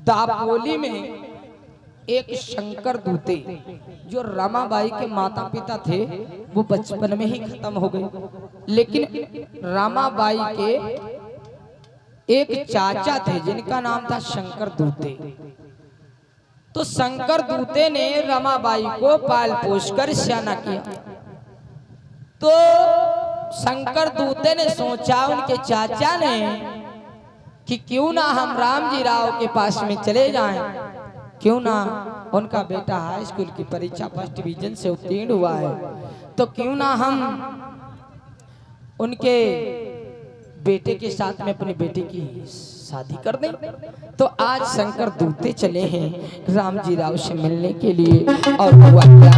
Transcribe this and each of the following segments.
दापोली में एक शंकर दूते जो रमाबाई के माता पिता थे वो बचपन में ही खत्म हो गए, लेकिन रमाबाई के एक चाचा थे जिनका नाम था शंकर दूते। तो शंकर दूते ने रमाबाई को पाल पोस कर सयाना किया। तो शंकर दूते ने सोचा उनके चाचा ने कि क्यों ना हम राम जी राव के पास में चले जाएं, क्यों ना उनका बेटा हाई स्कूल की परीक्षा फर्स्ट डिवीजन से उत्तीर्ण हुआ है, तो क्यों ना हम उनके बेटे के साथ में अपने बेटे की शादी कर दें। तो आज शंकर दूते चले हैं राम जी राव से मिलने के लिए। और हुआ क्या,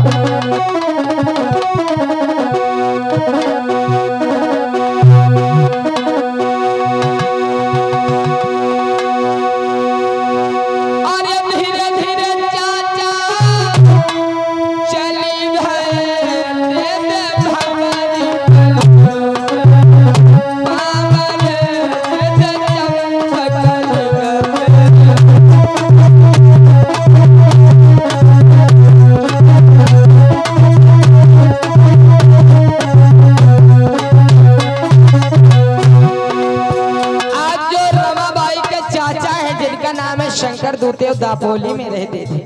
शंकर दूते दापोली में रहते थे।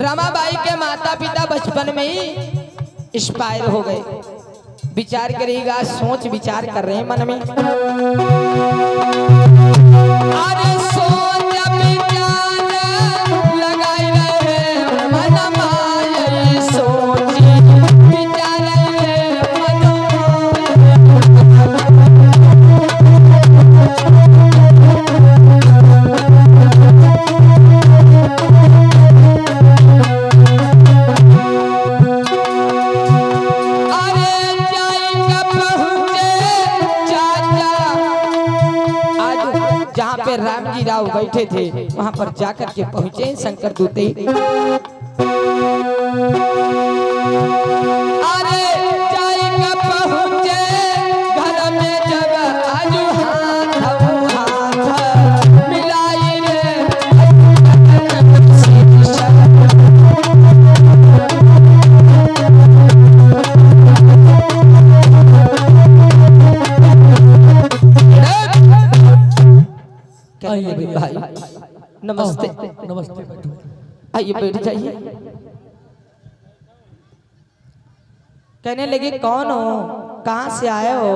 रमाबाई के माता पिता बचपन में ही एक्सपायर हो गए। विचार करिएगा, सोच विचार कर रहे हैं मन में। अरे सोच विचार लगाई रहे मन माय, सोच विचार राम जी राव बैठे थे वहां पर जाकर के पहुंचे शंकर दूते। अरे जाएगा पहुंचे घर में जब आजू हाथ मिलाई रे। भाई नमस्ते। नमस्ते, आइए बैठ जाइए। कहने लगे कौन हो, कहाँ से आए हो,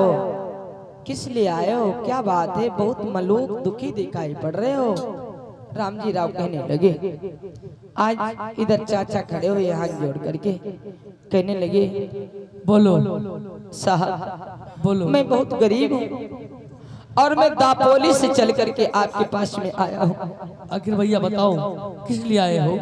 किस लिए आए हो, क्या बात है, बहुत मलूक दुखी दिखाई पड़ रहे हो। राम जी राव कहने लगे, आज इधर चाचा खड़े हुए हाथ जोड़ करके कहने लगे, बोलो साहब बोलो। मैं बहुत गरीब हूँ और मैं दापोली से चल करके आपके पास में आया हूँ। आखिर भैया बताओ किस लिए आए हो?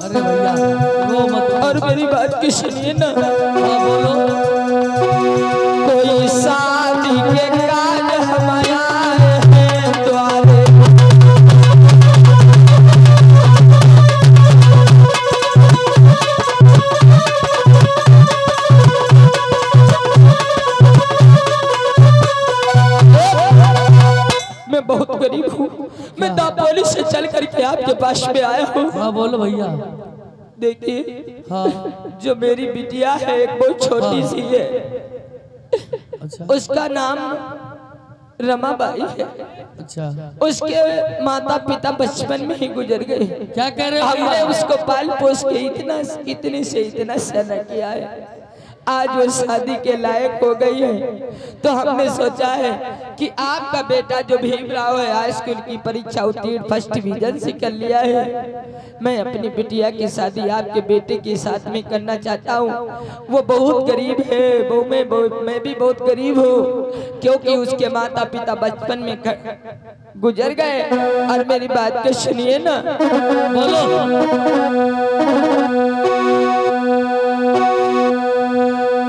अरे भैया वो मत और मेरी बात की सुनिए ना। हाँ बोलो। दौड़ी से चल करके आपके पास में आया हूँ। हाँ बोलो भैया। देखिए हाँ जो मेरी बिटिया है एक बहुत छोटी सी है, अच्छा उसका नाम रमाबाई है। अच्छा। उसके माता पिता बचपन में ही गुजर गए। क्या कह रहे हो हमने भैया? उसको पाल पोस के इतने से इतना सना किया है। आज वो शादी के लायक हो गई है तो हमने सोचा है कि आपका बेटा जो भीमराव है हाई स्कूल की परीक्षा उत्तीर्ण फर्स्ट डिवीजन से कर लिया है, मैं अपनी बिटिया की शादी आपके बेटे के साथ में करना चाहता हूँ। वो बहुत गरीब है, मैं भी बहुत गरीब हूँ, क्योंकि उसके माता पिता बचपन में गुजर गए। और मेरी बात को सुनिए ना। बोलो।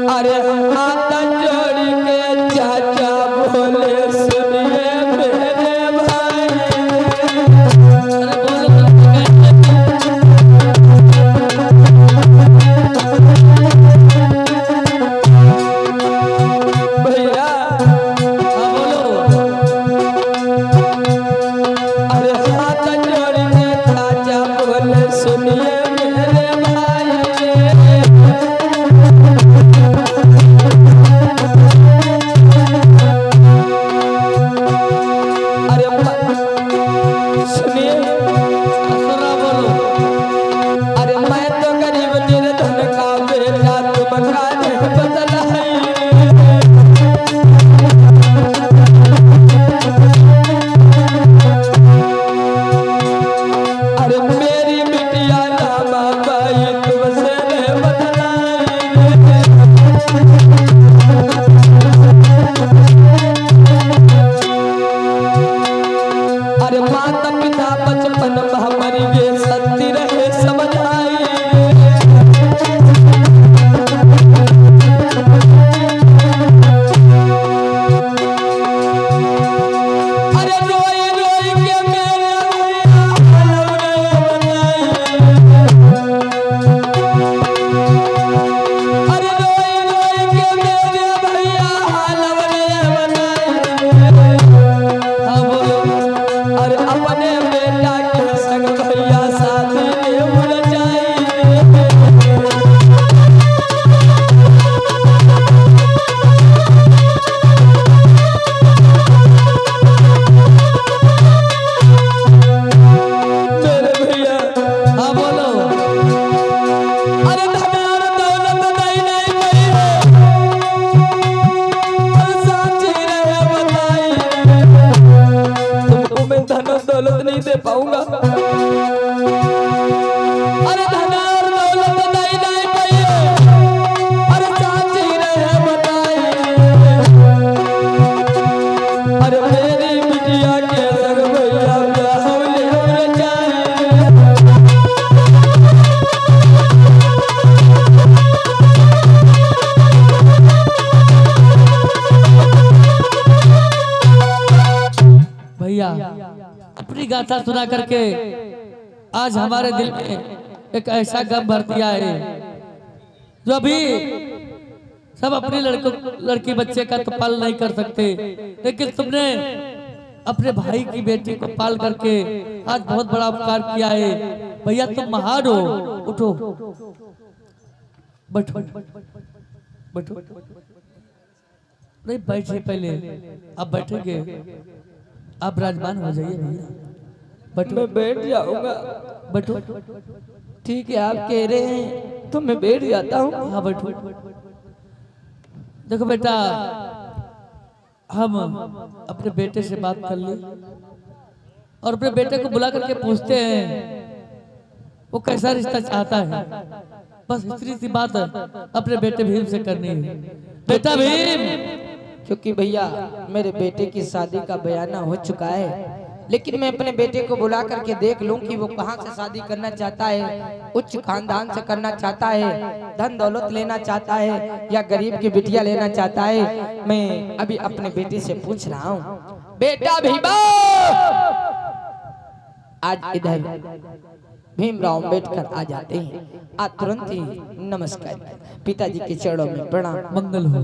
अरे हाथ जोड़ के चाचा बोले सुनिए मेरे भाई। अरे बोलो। भैया हाँ बोलो। अरे हाथ जोड़ के चाचा बोले सुनिए मेरे भाई। सुनिए सुना बोलो। अरे मैं तो गरीब निर्धन का बेटा, तुम काहे बदलाई। अरे मेरी बिटिया रमाबाई तुमसे नहीं बदलाई। अरे माता पिता बचपन में हमारी गे सती रहे समझाई। अरे रोई रोई के मेरे अरे रोई रोई के मेरे भैया हालवरे बनाई। हाँ बोलो। और अपने बेटा के संग भैया शादी में उलझाई। मेरे भैया हाँ बोलो। अरे धन और दौलत नहीं गई है, और साथी रहे बताई। तुमको मैं धन और दौलत नहीं दे पाऊंगा। अरे धन और दौलत नहीं गई है, और साथी रहे बताई। अरे मेरी बिटिया के संग भैया ब्याह ले जाए। भैया अपनी गाथा सुना करके आज हमारे दिल में एक ऐसा गम भर दिया है जो अभी सब अपने लड़की बच्चे का तो पाल नहीं कर सकते, लेकिन तुमने अपने भाई की बेटी को पाल करके आज बहुत बड़ा उपकार किया है। भैया तुम महान हो। उठो बैठो बैठो। नहीं बैठे पहले, आप बैठेंगे आप राजमान हो जाइए भैया। बैठो मैं बैठ जाऊंगा। बैठो। ठीक है आप कह रहे हैं तो मैं बैठ जाता हूँ। हाँ बैठो। देखो बेटा, हम अपने बेटे से बात कर ली और अपने बेटे को बुला करके पूछते हैं वो कैसा रिश्ता चाहता है। बस इतनी सी बात अपने बेटे भीम से करनी है। बेटा भीम, क्योंकि भैया मेरे बेटे की शादी का बयाना हो चुका है, लेकिन मैं अपने बेटे को बुला करके देख लूं कि वो कहां से शादी करना चाहता है। उच्च खानदान से करना चाहता है, धन दौलत लेना चाहता है, या गरीब की बिटिया लेना चाहता है। मैं अभी अपने बेटे से पूछ रहा हूँ। बेटा भीमा, आज इधर भीमराव अम्बेडकर आ जाते हैं। आज तुरंत ही नमस्कार, पिताजी के चरणों में प्रणाम। मंगल हो।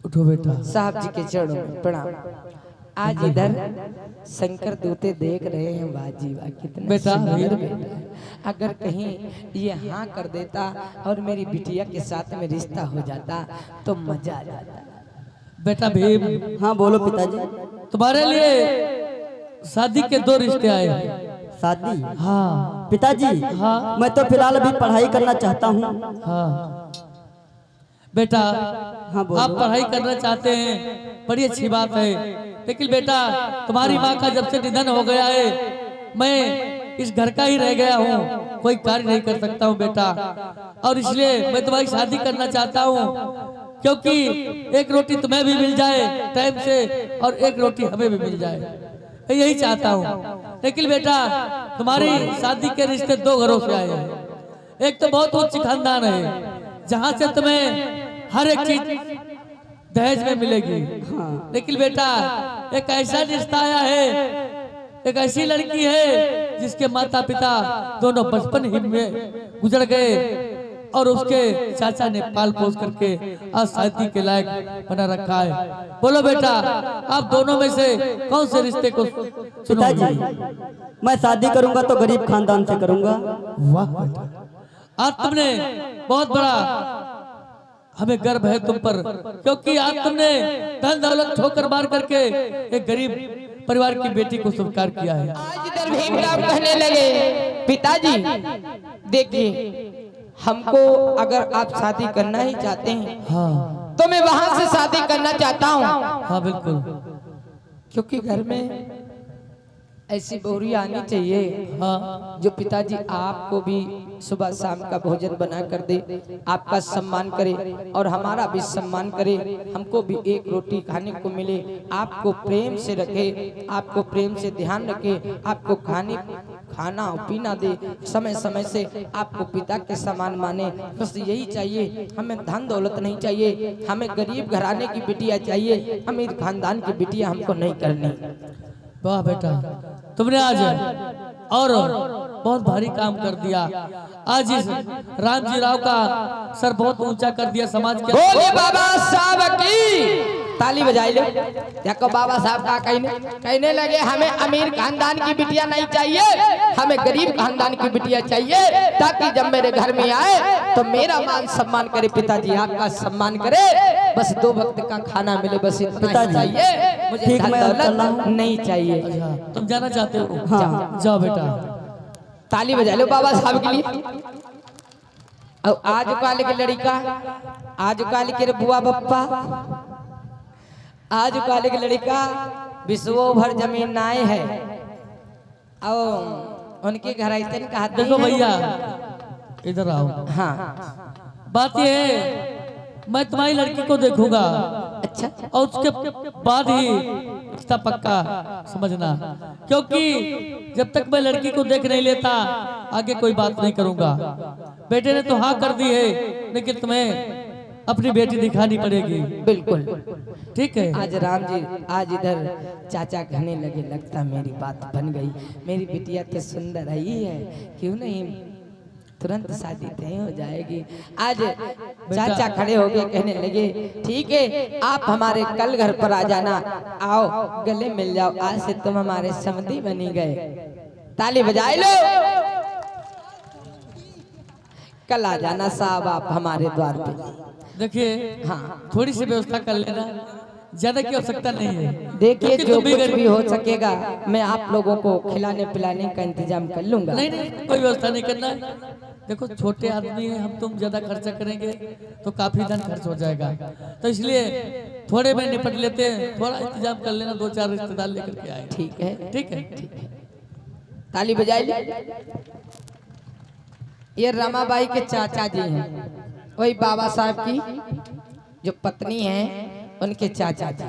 उठो बेटा। साहब जी के चरणों में प्रणाम। आज इधर शंकर दूते देख रहे हैं, वाह जी वाह, कितना बेटा, सुंदर बेटा है। अगर कहीं ये हाँ कर देता और मेरी बिटिया के साथ में रिश्ता हो जाता तो मजा आ जाता। बेटा भीम, हाँ बोलो पिताजी। तुम्हारे लिए शादी के 2 रिश्ते आए हैं। शादी? हाँ पिताजी, हाँ मैं तो फिलहाल अभी पढ़ाई करना चाहता हूँ। हाँ बेटा, हाँ बोलो। आप पढ़ाई करना चाहते हैं, बड़ी अच्छी बात है, लेकिन बेटा तुम्हारी माँ का जब से निधन हो गया है, मैं इस घर का ही रह गया हूँ, कोई कार्य नहीं कर सकता हूँ बेटा, और इसलिए मैं तुम्हारी शादी करना चाहता हूँ, क्योंकि एक रोटी तुम्हें भी मिल जाए टाइम से और एक रोटी हमें भी मिल जाए, मैं यही चाहता हूँ। लेकिन बेटा तुम्हारी शादी के रिश्ते 2 घरों से आए हैं। एक तो बहुत उच्च खानदान है, जहाँ से तुम्हें हर एक चीज दहेज में मिलेगी। लेकिन बेटा एक ऐसा रिश्ता आया है, एक ऐसी लड़की है जिसके माता पिता दोनों बचपन ही में गुजर गए और उसके चाचा ने पाल पोस करके आज शादी के लायक बना रखा है। बोलो बेटा, आप दोनों में से कौन से रिश्ते को पिताजी, चुनोगे? मैं शादी करूंगा तो गरीब खानदान से करूंगा। वाह बेटा, आज तुमने बहुत बड़ा, हमें गर्व है तुम पर, क्योंकि आज तुमने धन दौलत ठोकर मार करके एक गरीब परिवार की बेटी को स्वीकार किया है। आज इधर भीमराव कहने लगे, पिताजी देखिए, हमको अगर आप शादी करना ही चाहते हैं हाँ तो मैं वहां से शादी करना चाहता हूँ, हाँ बिल्कुल, क्योंकि घर में ऐसी बहुरी आनी चाहिए हाँ जो पिताजी आपको भी सुबह शाम का भोजन बना कर दे, आपका सम्मान करे और हमारा भी सम्मान करे, हमको भी एक रोटी खाने को मिले, आपको प्रेम से रखे, आपको प्रेम से ध्यान रखे, आपको खाना पीना दे, समय समय से आपको पिता के समान माने, बस यही चाहिए। हमें धन दौलत नहीं चाहिए, हमें गरीब घराने की बिटिया चाहिए, अमीर खानदान की बिटिया हमको नहीं करनी। वाह बेटा, तुमने आज और बहुत भारी काम कर दिया। आज इस रामजी राव का सर बहुत ऊंचा कर दिया समाज के। बोले बाबा साहब की ताली बजाई लो। देखो बाबा साहब का कहने लगे, हमें अमीर खानदान की बिटिया नहीं चाहिए, हमें गरीब खानदान की बिटिया चाहिए, ताकि जब मेरे घर में आए तो मेरा मान सम्मान करे, पिताजी आपका सम्मान करे, बस 2 वक्त का खाना मिले, बस इतना ही चाहिए, मुझे ठीक, धन मैं दौलत चल रहा हूं। नहीं चाहिए। अच्छा, तुम जाना चाहते हो? हाँ। जाओ बेटा। ताली बजा लो बाबा साहब के लिए। और आज काल के लड़का, आज काल के बुआ बप्पा, आज काल के लड़का विश्वो भर जमीन नाए है, और उनके घर ऐसे कहते देखो हैं। भैया इधर आओ। हाँ बात ये है, मैं तुम्हारी लड़की को देखूंगा अच्छा, और उसके बाद ही रिश्ता पक्का समझना, क्योंकि जब तक मैं लड़की को देख नहीं लेता आगे कोई बात नहीं करूंगा। बेटे ने तो हाँ कर दी है, लेकिन तुम्हें अपनी बेटी दिखानी पड़ेगी। बिल्कुल ठीक है? आज राम जी, आज इधर चाचा कहने लगे, लगता मेरी बात बन गई, मेरी बिटिया तो सुंदर ही है, क्यों नहीं तुरंत शादी तय हो जाएगी। आज चाचा खड़े हो गए, कहने लगे, ठीक है आप हमारे कल घर पर आ जाना, आओ गले मिल जाओ, आज से तुम हमारे समधी बनी गए। ताली बजाए लो। कल आ जाना साहब आप हमारे द्वार पे। देखिए, हाँ थोड़ी सी व्यवस्था कर लेना, ज्यादा की आवश्यकता नहीं है। देखिए, क्योंकि जो तुम भी कुछ गरीब- भी हो सकेगा मैं आप लोगों को खिलाने पिलाने का इंतजाम कर लूंगा। नहीं नहीं, कोई व्यवस्था नहीं करना है। देखो छोटे आदमी हैं हम, तुम ज्यादा खर्चा करेंगे तो काफी धन खर्च हो जाएगा, तो इसलिए थोड़े में निपट लेते हैं, थोड़ा इंतजाम कर लेना, 2-4 रिश्तेदार लेकर के आए। ठीक है, ठीक है? ताली बजाइए। ये रमाबाई के चाचा जी हैं, वही बाबा साहब की जो पत्नी है उनके चाचा जी।